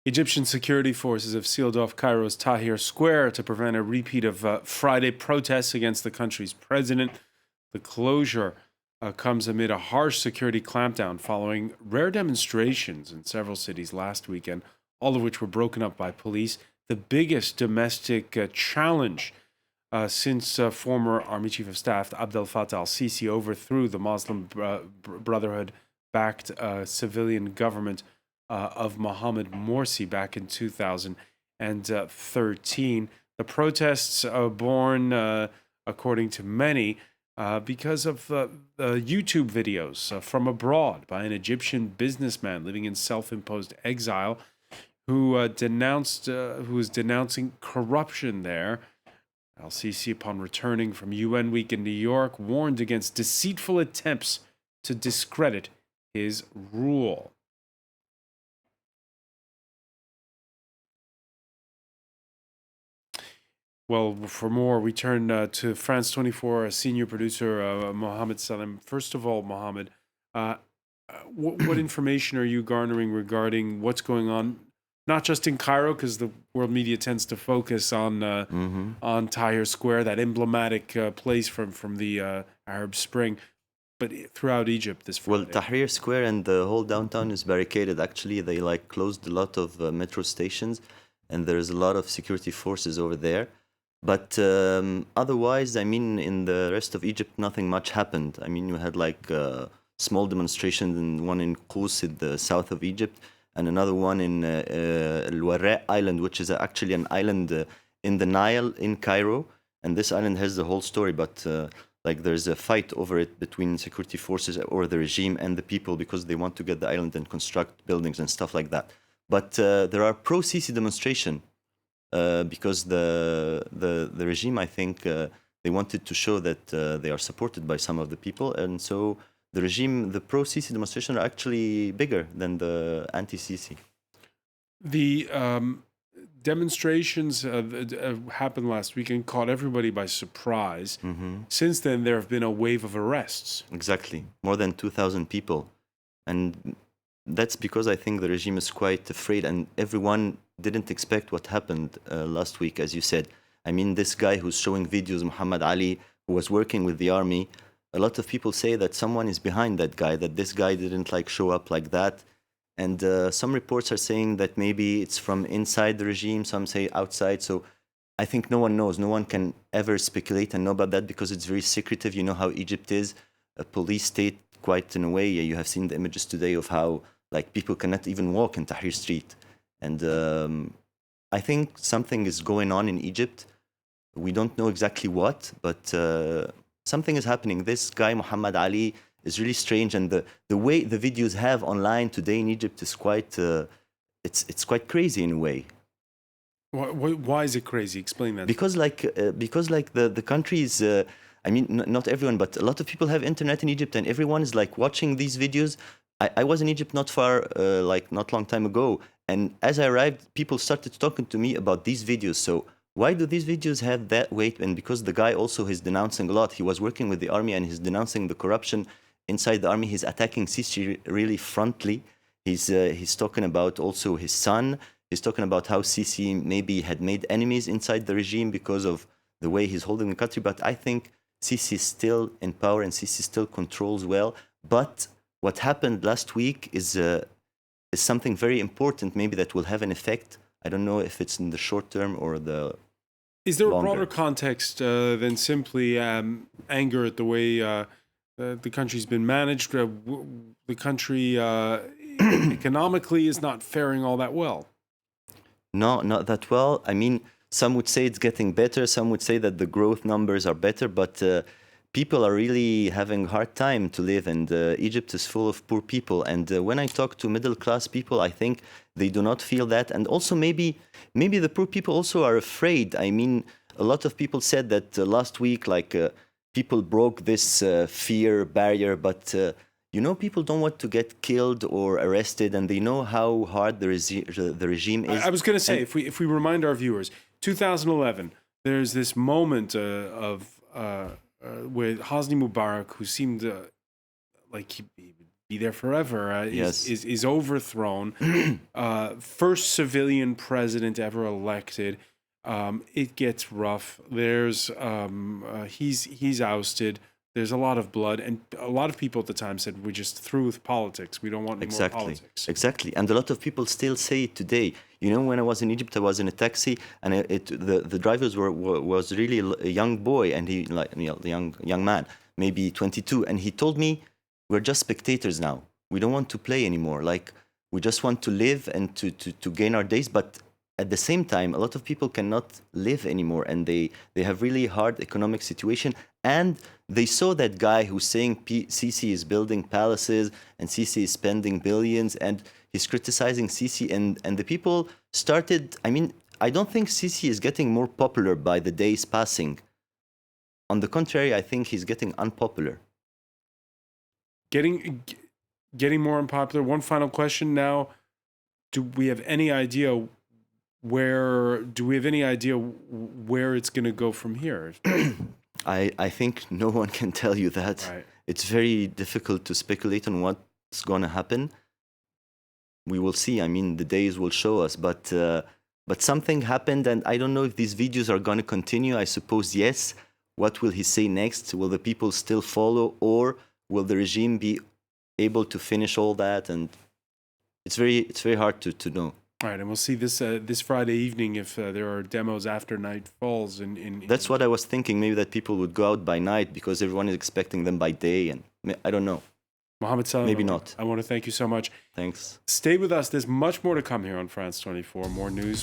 Egyptian security forces have sealed off Cairo's Tahrir Square to prevent a repeat of Friday protests against the country's president. The closure comes amid a harsh security clampdown following rare demonstrations in several cities last weekend, all of which were broken up by police. The biggest domestic challenge since former Army Chief of Staff Abdel Fattah al-Sisi overthrew the Muslim Brotherhood-backed civilian government of Mohamed Morsi back in 2013. The protests are born, according to many, because of YouTube videos from abroad by an Egyptian businessman living in self-imposed exile who was denouncing corruption there. Al-Sisi, upon returning from UN Week in New York, warned against deceitful attempts to discredit his rule. Well, for more, we turn to France 24 senior producer Mohamed SALEM. First of all, Mohamed, what information are you garnering regarding what's going on, not just in Cairo, because the world media tends to focus on Tahrir Square, that emblematic place from the Arab Spring, but throughout Egypt this Friday? Well, Tahrir Square and the whole downtown is barricaded. Actually, they closed a lot of metro stations, and there's a lot of security forces over there. But otherwise, I mean, in the rest of Egypt, nothing much happened. I mean, you had small demonstrations, and one in Qus in the south of Egypt, and another one in El Warraq Island, which is actually an island in the Nile in Cairo. And this island has the whole story, but there's a fight over it between security forces or the regime and the people because they want to get the island and construct buildings and stuff like that. But there are pro-Sisi demonstrations. Because the regime, I think, they wanted to show that they are supported by some of the people, and so the pro-Sisi demonstrations are actually bigger than the anti-Sisi. The demonstrations happened last weekend, caught everybody by surprise. Since then, there have been a wave of arrests. Exactly, more than 2,000 people, and that's because I think the regime is quite afraid, and everyone didn't expect what happened last week, as you said. I mean, this guy who's showing videos, Muhammad Ali, who was working with the army, a lot of people say that someone is behind that guy, that this guy didn't show up like that. And some reports are saying that maybe it's from inside the regime, some say outside. So I think no one knows. No one can ever speculate and know about that because it's very secretive. You know how Egypt is, a police state, quite in a way. You have seen the images today of how people cannot even walk in Tahrir Street. And I think something is going on in Egypt. We don't know exactly what, but something is happening. This guy, Muhammad Ali, is really strange. And the way the videos have online today in Egypt is quite, it's quite crazy in a way. Why is it crazy? Explain that. Because the country is, I mean, not everyone, but a lot of people have internet in Egypt, and everyone is watching these videos. I was in Egypt not far, not long time ago, and as I arrived, people started talking to me about these videos. So why do these videos have that weight? And because the guy also is denouncing a lot. He was working with the army and he's denouncing the corruption inside the army. He's attacking Sisi really frontally. He's talking about also his son. He's talking about how Sisi maybe had made enemies inside the regime because of the way he's holding the country. But I think Sisi is still in power and Sisi still controls well. But what happened last week is something very important, maybe that will have an effect. I don't know if it's in the short term or the Is there longer. a broader context than simply anger at the way the country's been managed? The country economically is not faring all that well. No, not that well. I mean, some would say it's getting better. Some would say that the growth numbers are better, but people are really having a hard time to live, and Egypt is full of poor people. And when I talk to middle-class people, I think they do not feel that. And also maybe the poor people also are afraid. I mean, a lot of people said that last week, people broke this fear barrier, but people don't want to get killed or arrested, and they know how hard the regime is. I was going to say, if we remind our viewers, 2011, there's this moment with Hosni Mubarak, who seemed like he be there forever, Yes. is overthrown. First civilian president ever elected. It gets rough. There's he's ousted. There's a lot of blood, and a lot of people at the time said, "We're just through with politics. We don't want any more Exactly. politics." Exactly. And a lot of people still say it today. You know, when I was in Egypt, I was in a taxi, and the drivers was really a young boy, and he like young man, maybe 22, and he told me, "We're just spectators now. We don't want to play anymore. Like we just want to live and to gain our days, but." At the same time, a lot of people cannot live anymore, and they have really hard economic situation. And they saw that guy who's saying Sisi is building palaces and Sisi is spending billions, and he's criticizing Sisi, and the people started. I mean, I don't think Sisi is getting more popular by the days passing. On the contrary, I think he's getting unpopular. Getting more unpopular. One final question now: Do we have any idea where it's going to go from here? I think no one can tell you that. Right. It's very difficult to speculate on what's going to happen. We will see. I mean, the days will show us. But something happened, and I don't know if these videos are going to continue. I suppose yes. What will he say next? Will the people still follow, or will the regime be able to finish all that? And it's very hard to know. All right, and we'll see this Friday evening if there are demos after night falls. That's what I was thinking. Maybe that people would go out by night because everyone is expecting them by day, and I don't know. Mohamed Salem, maybe not. I want to thank you so much. Thanks. Stay with us. There's much more to come here on France 24. More news.